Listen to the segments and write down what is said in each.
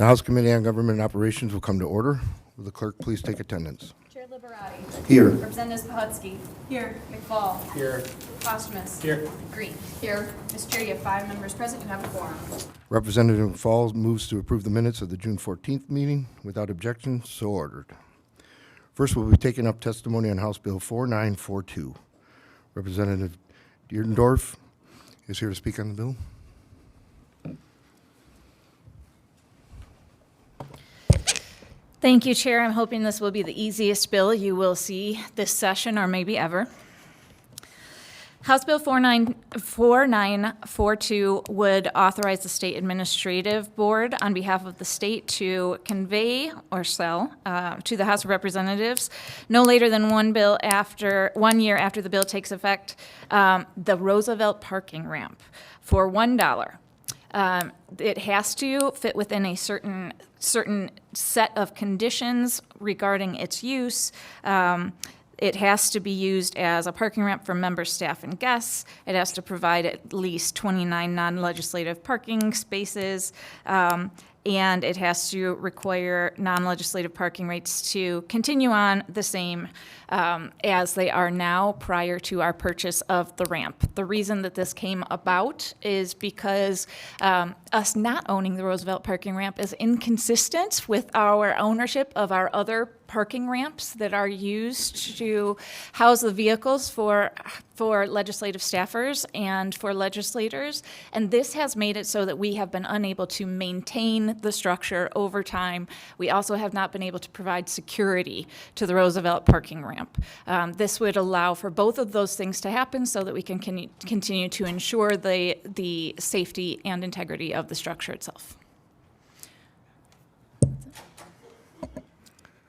The House Committee on Government and Operations will come to order. Will the clerk please take attendance? Chair Liberati. Here. Representatives Pahutsky. Here. McFall. Here. Posthumus. Here. Green. Here. Mr. Chair, you have 5 members present. You have a quorum. Representative Falls moves to approve the minutes of the June 14th meeting without objection, so ordered. First, we'll be taking up testimony on House Bill 4942. Representative Dierdendorf is here to speak on the bill. Thank you, Chair. I'm hoping this will be the easiest bill you will see this session or maybe ever. House Bill 4942 would authorize the State Administrative Board on behalf of the state to convey or sell to the House of Representatives no later than 1 year after the bill takes effect the Roosevelt parking ramp for $1. It has to fit within a certain set of conditions regarding its use. It has to be used as a parking ramp for members, staff, and guests. It has to provide at least 29 non-legislative parking spaces. And it has to require non-legislative parking rates to continue on the same as they are now prior to our purchase of the ramp. The reason that this came about is because us not owning the Roosevelt parking ramp is inconsistent with our ownership of our other parking ramps that are used to house the vehicles for legislative staffers and for legislators. And this has made it so that we have been unable to maintain the structure over time. We also have not been able to provide security to the Roosevelt parking ramp. This would allow for both of those things to happen so that we can continue to ensure the safety and integrity of the structure itself.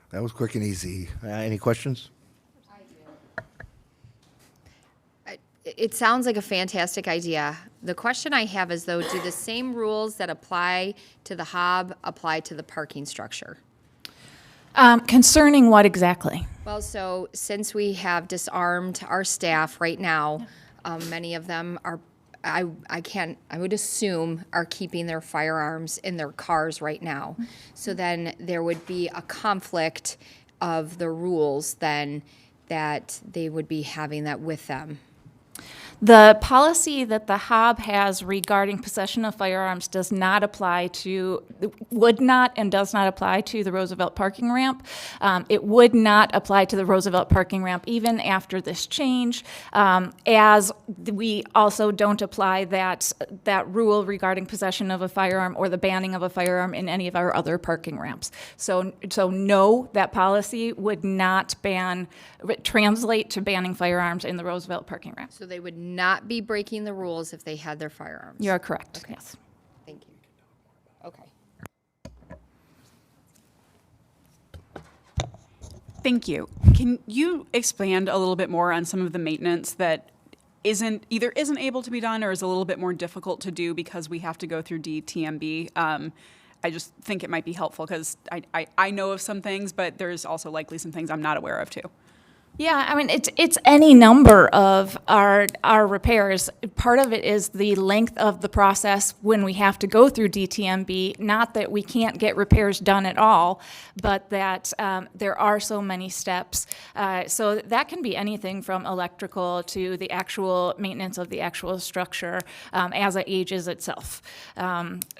That was quick and easy. Any questions? It sounds like a fantastic idea. The question I have is, though, do the same rules that apply to the Hob apply to the parking structure? Concerning what exactly? Well, so since we have disarmed our staff right now, many of them are, I would assume, are keeping their firearms in their cars right now. So then there would be a conflict of the rules then that they would be having that with them. The policy that the Hob has regarding possession of firearms does not apply to, would not and does not apply to the Roosevelt parking ramp. It would not apply to the Roosevelt parking ramp even after this change, as we also don't apply that rule regarding possession of a firearm or the banning of a firearm in any of our other parking ramps. So no, that policy would not translate to banning firearms in the Roosevelt parking ramp. So they would not be breaking the rules if they had their firearms. You are correct, yes. Thank you. Okay. Thank you. Can you expand a little bit more on some of the maintenance that either isn't able to be done or is a little bit more difficult to do because we have to go through DTMB? I just think it might be helpful because I know of some things, but there's also likely some things I'm not aware of too. Yeah, I mean, it's any number of our repairs. Part of it is the length of the process when we have to go through DTMB, not that we can't get repairs done at all, but that there are so many steps. So that can be anything from electrical to the actual maintenance of the actual structure as it ages itself.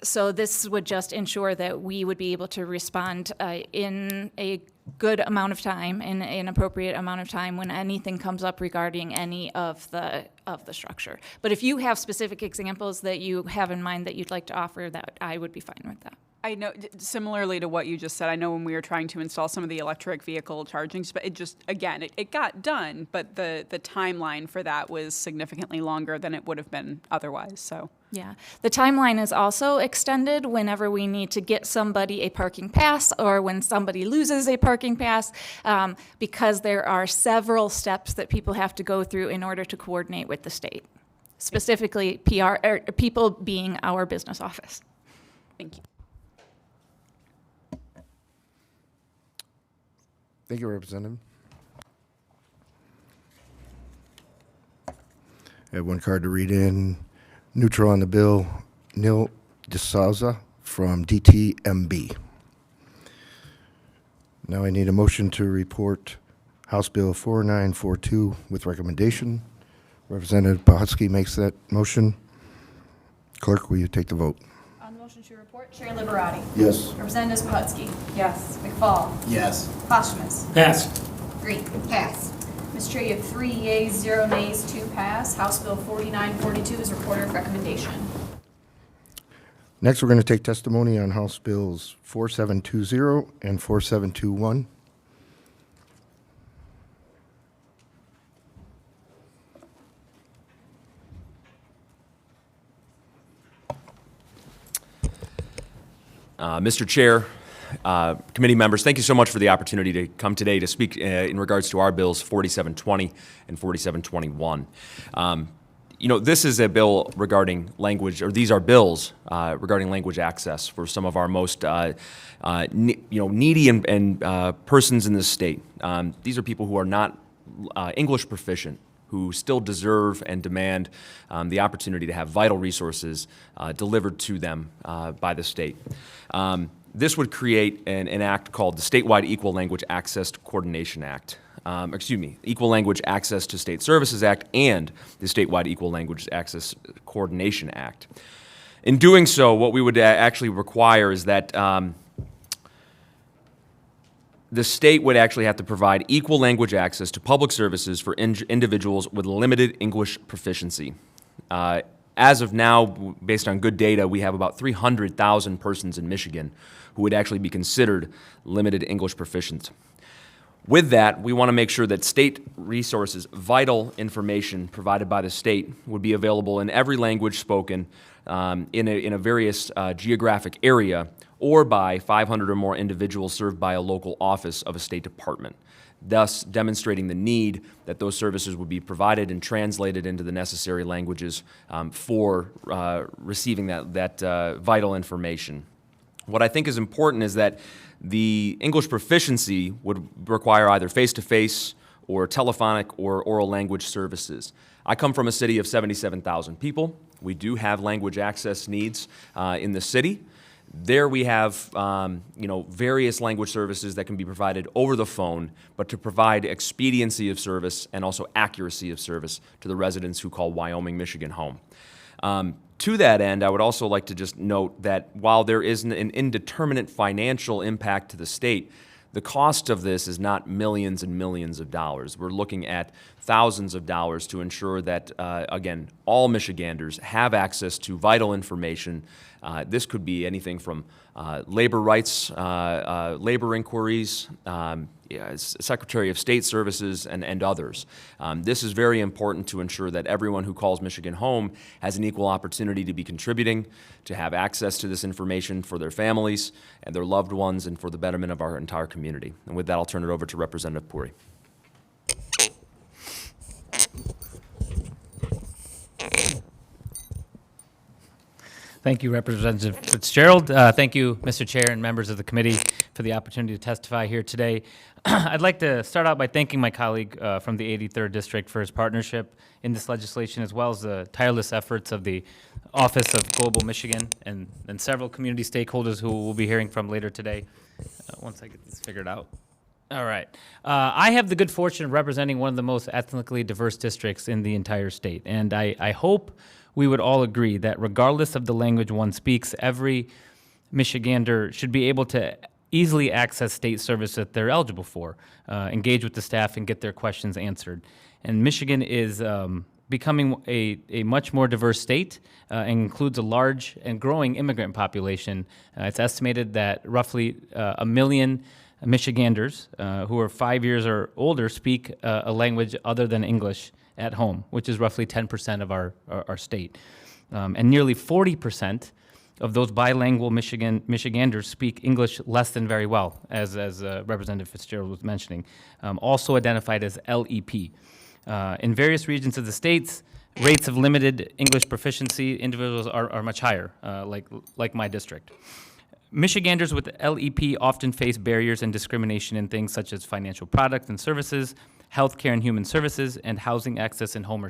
So this would just ensure that we would be able to respond in a good amount of time, in an appropriate amount of time when anything comes up regarding any of the structure. But if you have specific examples that you have in mind that you'd like to offer, that I would be fine with that. I know, similarly to what you just said, I know when we were trying to install some of the electric vehicle charging, but it just, again, it got done, but the timeline for that was significantly longer than it would have been otherwise, so. Yeah, the timeline is also extended whenever we need to get somebody a parking pass or when somebody loses a parking pass, because there are several steps that people have to go through in order to coordinate with the state, specifically people being our business office. Thank you. Thank you, Representative. I have one card to read in. Neutral on the bill, Neil DeSouza from DTMB. Now I need a motion to report House Bill 4942 with recommendation. Representative Pohotsky makes that motion. Clerk, will you take the vote? On the motion to report, Chair Liberati. Yes. Representatives Pohotsky. Yes. McFall. Yes. Postumus. Pass. Green. Pass. Mr. Chair, you have 3 yeas, 0 nays, 2 pass. House Bill 4942 is reported with recommendation. Next, we're going to take testimony on House Bills 4720 and 4721. Mr. Chair, committee members, thank you so much for the opportunity to come today to speak in regards to our bills 4720 and 4721. This is a bill regarding language, or these are bills regarding language access for some of our most needy and persons in this state. These are people who are not English proficient, who still deserve and demand the opportunity to have vital resources delivered to them by the state. This would create an act called the Statewide Equal Language Access Coordination Act. Equal Language Access to State Services Act and the Statewide Equal Language Access Coordination Act. In doing so, what we would actually require is that the state would actually have to provide equal language access to public services for individuals with limited English proficiency. As of now, based on good data, we have about 300,000 persons in Michigan who would actually be considered limited English proficient. With that, we want to make sure that state resources, vital information provided by the state, would be available in every language spoken in a various geographic area, or by 500 or more individuals served by a local office of a state department, thus demonstrating the need that those services would be provided and translated into the necessary languages for receiving that vital information. What I think is important is that the English proficiency would require either face-to-face or telephonic or oral language services. I come from a city of 77,000 people. We do have language access needs in the city. There we have various language services that can be provided over the phone, but to provide expediency of service and also accuracy of service to the residents who call Wyoming, Michigan home. To that end, I would also like to just note that while there is an indeterminate financial impact to the state, the cost of this is not millions and millions of dollars. We're looking at thousands of dollars to ensure that, again, all Michiganders have access to vital information. This could be anything from labor rights, labor inquiries, Secretary of State Services, and others. This is very important to ensure that everyone who calls Michigan home has an equal opportunity to be contributing, to have access to this information for their families and their loved ones and for the betterment of our entire community. And with that, I'll turn it over to Representative Puri. Thank you, Representative Fitzgerald. Thank you, Mr. Chair and members of the committee, for the opportunity to testify here today. I'd like to start out by thanking my colleague from the 83rd District for his partnership in this legislation, as well as the tireless efforts of the Office of Global Michigan and several community stakeholders who we'll be hearing from later today, once I get this figured out. All right. I have the good fortune of representing one of the most ethnically diverse districts in the entire state, and I hope we would all agree that regardless of the language one speaks, every Michigander should be able to easily access state service that they're eligible for, engage with the staff, and get their questions answered. And Michigan is becoming a much more diverse state and includes a large and growing immigrant population. It's estimated that roughly 1 million Michiganders who are 5 years or older speak a language other than English at home, which is roughly 10% of our state. And nearly 40% of those bilingual Michiganders speak English less than very well, as Representative Fitzgerald was mentioning, also identified as LEP. In various regions of the states, rates of limited English proficiency individuals are much higher, like my district. Michiganders with LEP often face barriers and discrimination in things such as financial products and services, healthcare and human services, and housing access and home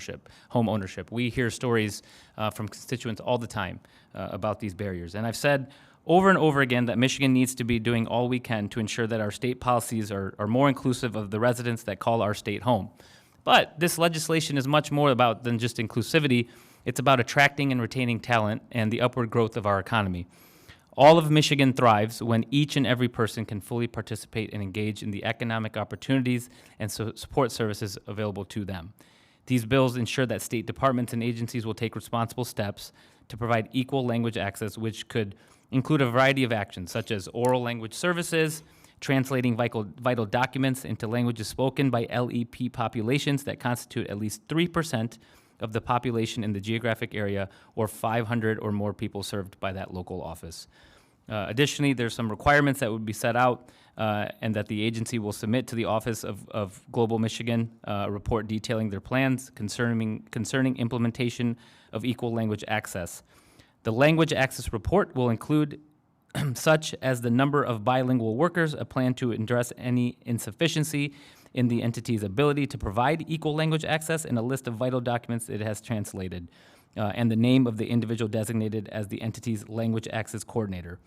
ownership. We hear stories from constituents all the time about these barriers. And I've said over and over again that Michigan needs to be doing all we can to ensure that our state policies are more inclusive of the residents that call our state home. But this legislation is much more about than just inclusivity. It's about attracting and retaining talent and the upward growth of our economy. All of Michigan thrives when each and every person can fully participate and engage in the economic opportunities and support services available to them. These bills ensure that state departments and agencies will take responsible steps to provide equal language access, which could include a variety of actions, such as oral language services, translating vital documents into languages spoken by LEP populations that constitute at least 3% of the population in the geographic area, or 500 or more people served by that local office. Additionally, there's some requirements that would be set out and that the agency will submit to the Office of Global Michigan, a report detailing their plans concerning implementation of equal language access. The language access report will include such as the number of bilingual workers, a plan to address any insufficiency in the entity's ability to provide equal language access, and a list of vital documents it has translated, and the name of the individual designated as the entity's language access coordinator.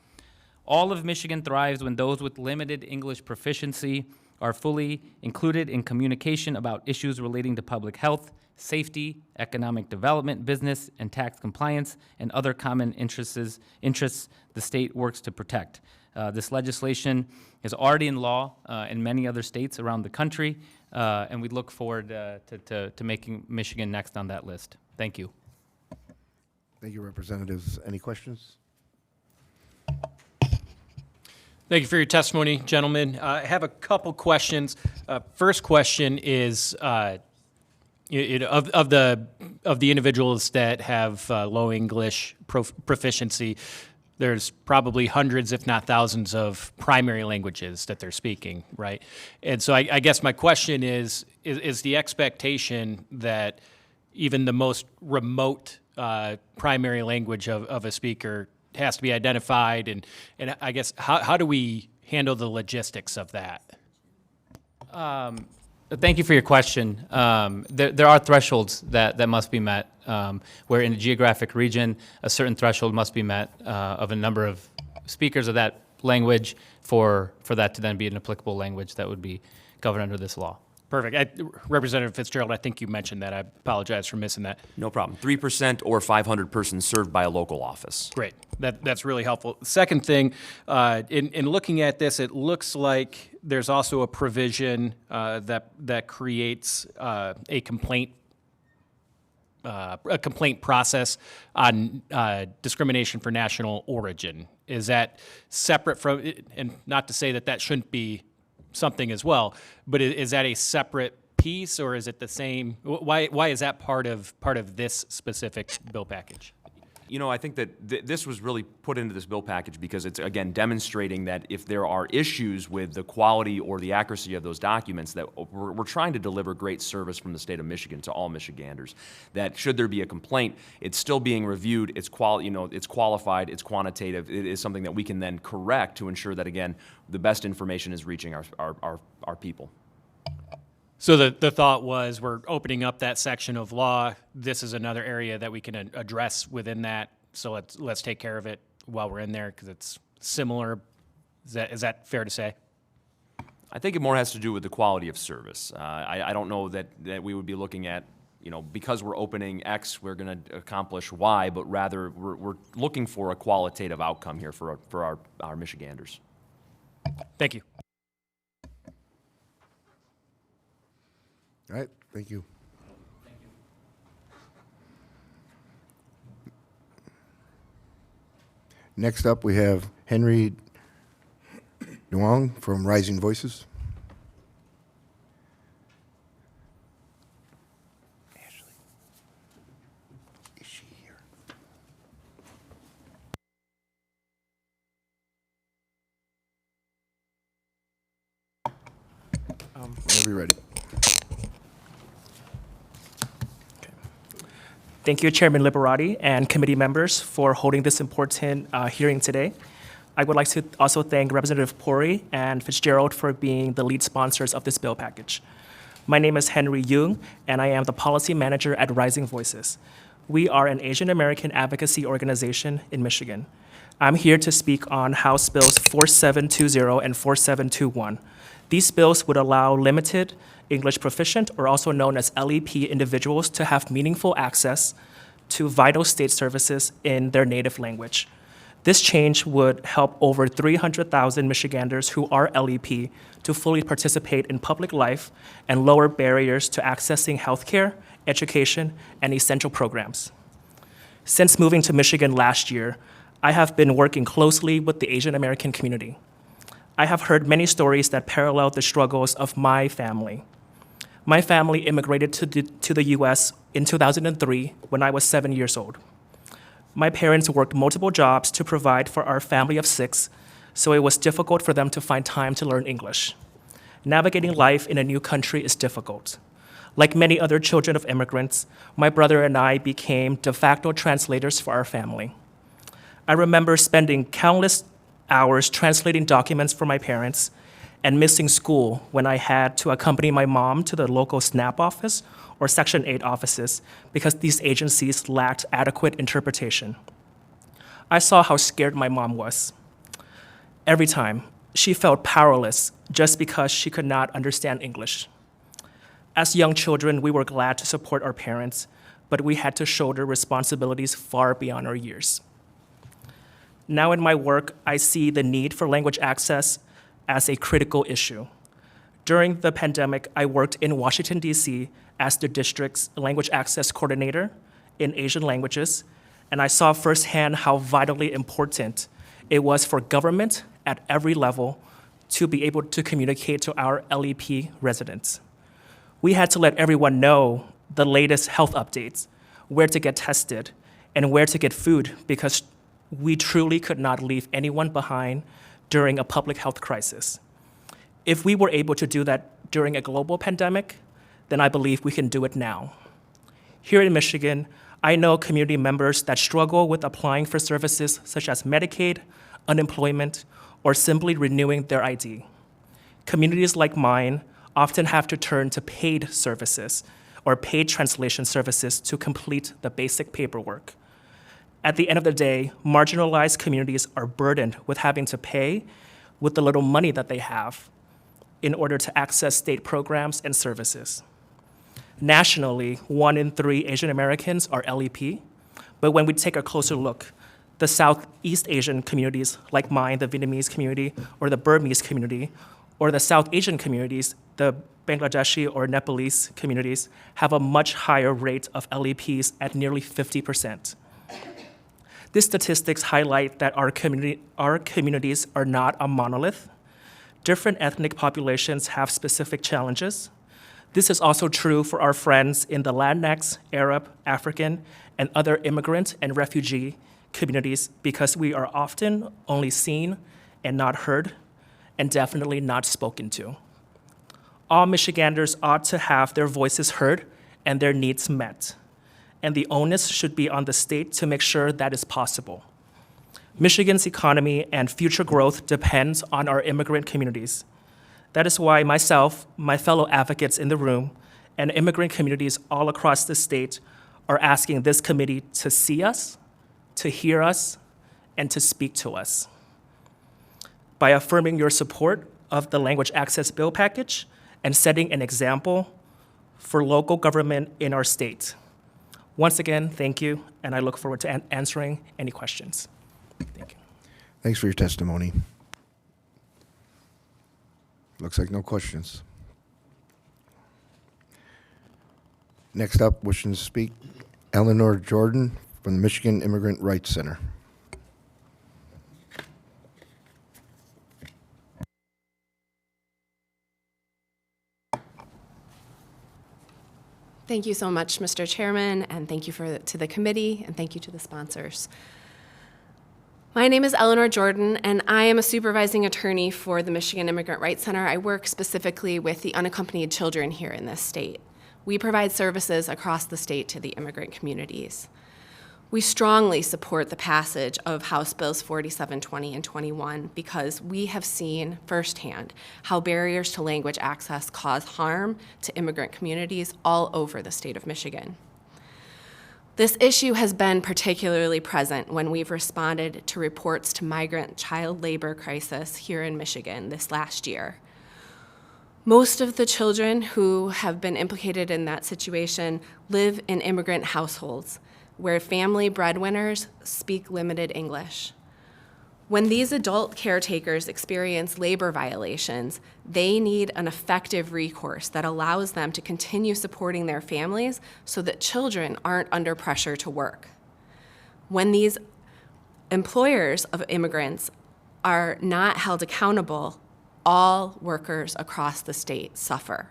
All of Michigan thrives when those with limited English proficiency are fully included in communication about issues relating to public health, safety, economic development, business and tax compliance, and other common interests the state works to protect. This legislation is already in law in many other states around the country, and we look forward to making Michigan next on that list. Thank you. Thank you, Representatives. Any questions? Thank you for your testimony, gentlemen. I have a couple questions. First question is, of the individuals that have low English proficiency, there's probably hundreds, if not thousands, of primary languages that they're speaking, right? And so I guess my question is the expectation that even the most remote primary language of a speaker has to be identified, and I guess how do we handle the logistics of that? Thank you for your question. There are thresholds that must be met, where in a geographic region, a certain threshold must be met of a number of speakers of that language for that to then be an applicable language that would be covered under this law. Perfect. Representative Fitzgerald, I think you mentioned that. I apologize for missing that. No problem. 3% or 500 persons served by a local office. Great. That's really helpful. Second thing, in looking at this, it looks like there's also a provision that creates a complaint process on discrimination for national origin. Is that separate from, and not to say that shouldn't be something as well, but is that a separate piece, or is it the same? Why is that part of this specific bill package? You know, I think that this was really put into this bill package because it's, again, demonstrating that if there are issues with the quality or the accuracy of those documents, that we're trying to deliver great service from the state of Michigan to all Michiganders. That should there be a complaint, it's still being reviewed, it's qualified, it's quantitative, it is something that we can then correct to ensure that, again, the best information is reaching our people. So the thought was, we're opening up that section of law. This is another area that we can address within that. So let's take care of it while we're in there because it's similar. Is that fair to say? I think it more has to do with the quality of service. I don't know that we would be looking at, because we're opening X, we're going to accomplish Y, but rather we're looking for a qualitative outcome here for our Michiganders. Thank you. All right, thank you. Next up, we have Henry Duong from Rising Voices. Ashley, is she here? Whenever you're ready. Thank you, Chairman Liberati and committee members for holding this important hearing today. I would like to also thank Representative Pori and Fitzgerald for being the lead sponsors of this bill package. My name is Henry Young, and I am the policy manager at Rising Voices. We are an Asian American advocacy organization in Michigan. I'm here to speak on House Bills 4720 and 4721. These bills would allow limited English proficient, or also known as LEP individuals, to have meaningful access to vital state services in their native language. This change would help over 300,000 Michiganders who are LEP to fully participate in public life and lower barriers to accessing healthcare, education, and essential programs. Since moving to Michigan last year, I have been working closely with the Asian American community. I have heard many stories that parallel the struggles of my family. My family immigrated to the US in 2003 when I was 7 years old. My parents worked multiple jobs to provide for our family of 6, so it was difficult for them to find time to learn English. Navigating life in a new country is difficult. Like many other children of immigrants, my brother and I became de facto translators for our family. I remember spending countless hours translating documents for my parents and missing school when I had to accompany my mom to the local SNAP office or Section 8 offices because these agencies lacked adequate interpretation. I saw how scared my mom was. Every time, she felt powerless just because she could not understand English. As young children, we were glad to support our parents, but we had to shoulder responsibilities far beyond our years. Now in my work, I see the need for language access as a critical issue. During the pandemic, I worked in Washington, D.C. as the district's language access coordinator in Asian languages, and I saw firsthand how vitally important it was for government at every level to be able to communicate to our LEP residents. We had to let everyone know the latest health updates, where to get tested, and where to get food, because we truly could not leave anyone behind during a public health crisis. If we were able to do that during a global pandemic, then I believe we can do it now. Here in Michigan, I know community members that struggle with applying for services such as Medicaid, unemployment, or simply renewing their ID. Communities like mine often have to turn to paid services or paid translation services to complete the basic paperwork. At the end of the day, marginalized communities are burdened with having to pay with the little money that they have in order to access state programs and services. Nationally, 1 in 3 Asian Americans are LEP, but when we take a closer look, the Southeast Asian communities like mine, the Vietnamese community, or the Burmese community, or the South Asian communities, the Bangladeshi or Nepalese communities, have a much higher rate of LEPs at nearly 50%. These statistics highlight that our communities are not a monolith. Different ethnic populations have specific challenges. This is also true for our friends in the Latinx, Arab, African, and other immigrant and refugee communities because we are often only seen and not heard, and definitely not spoken to. All Michiganders ought to have their voices heard and their needs met, and the onus should be on the state to make sure that is possible. Michigan's economy and future growth depends on our immigrant communities. That is why myself, my fellow advocates in the room, and immigrant communities all across the state are asking this committee to see us, to hear us, and to speak to us. By affirming your support of the Language Access Bill package and setting an example for local government in our state. Once again, thank you, and I look forward to answering any questions. Thank you. Thanks for your testimony. Looks like no questions. Next up, wishing to speak, Eleanor Jordan from the Michigan Immigrant Rights Center. Thank you so much, Mr. Chairman, and thank you to the committee, and thank you to the sponsors. My name is Eleanor Jordan, and I am a supervising attorney for the Michigan Immigrant Rights Center. I work specifically with the unaccompanied children here in this state. We provide services across the state to the immigrant communities. We strongly support the passage of House Bills 4720 and 21 because we have seen firsthand how barriers to language access cause harm to immigrant communities all over the state of Michigan. This issue has been particularly present when we've responded to reports to migrant child labor crisis here in Michigan this last year. Most of the children who have been implicated in that situation live in immigrant households where family breadwinners speak limited English. When these adult caretakers experience labor violations, they need an effective recourse that allows them to continue supporting their families so that children aren't under pressure to work. When these employers of immigrants are not held accountable, all workers across the state suffer.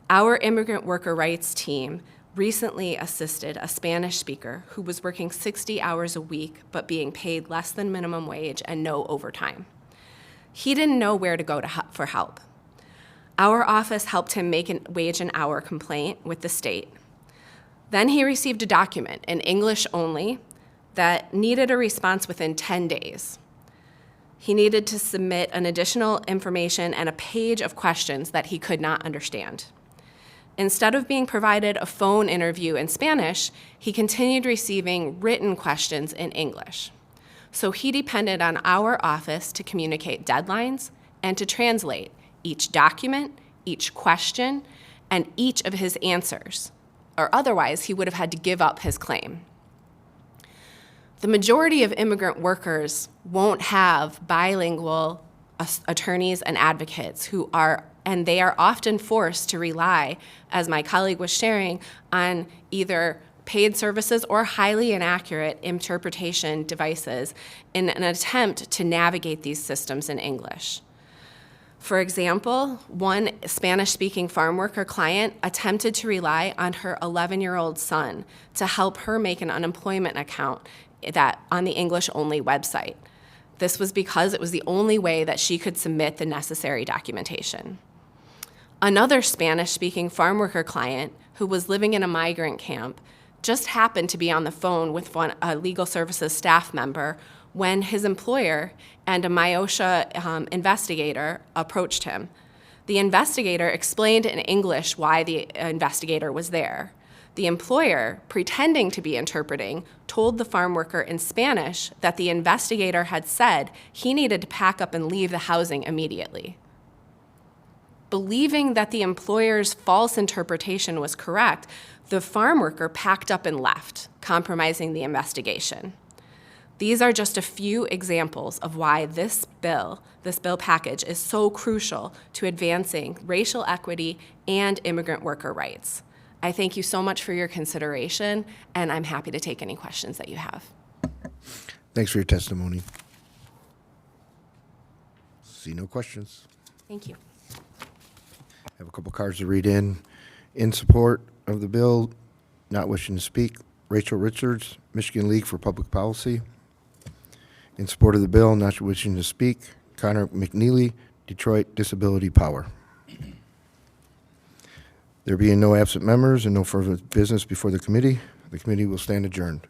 Our immigrant worker rights team recently assisted a Spanish speaker who was working 60 hours a week but being paid less than minimum wage and no overtime. He didn't know where to go for help. Our office helped him make a wage and hour complaint with the state. Then he received a document in English only that needed a response within 10 days. He needed to submit an additional information and a page of questions that he could not understand. Instead of being provided a phone interview in Spanish, he continued receiving written questions in English. So he depended on our office to communicate deadlines and to translate each document, each question, and each of his answers, or otherwise he would have had to give up his claim. The majority of immigrant workers won't have bilingual attorneys and advocates and they are often forced to rely, as my colleague was sharing, on either paid services or highly inaccurate interpretation devices in an attempt to navigate these systems in English. For example, one Spanish-speaking farm worker client attempted to rely on her 11-year-old son to help her make an unemployment account on the English-only website. This was because it was the only way that she could submit the necessary documentation. Another Spanish-speaking farm worker client who was living in a migrant camp just happened to be on the phone with a legal services staff member when his employer and a MIOSHA investigator approached him. The investigator explained in English why the investigator was there. The employer, pretending to be interpreting, told the farm worker in Spanish that the investigator had said he needed to pack up and leave the housing immediately. Believing that the employer's false interpretation was correct, the farm worker packed up and left, compromising the investigation. These are just a few examples of why this bill package is so crucial to advancing racial equity and immigrant worker rights. I thank you so much for your consideration, and I'm happy to take any questions that you have. Thanks for your testimony. See no questions. Thank you. I have a couple cards to read in. In support of the bill, not wishing to speak, Rachel Richards, Michigan League for Public Policy. In support of the bill, not wishing to speak, Connor McNeely, Detroit Disability Power. There being no absent members and no further business before the committee will stand adjourned.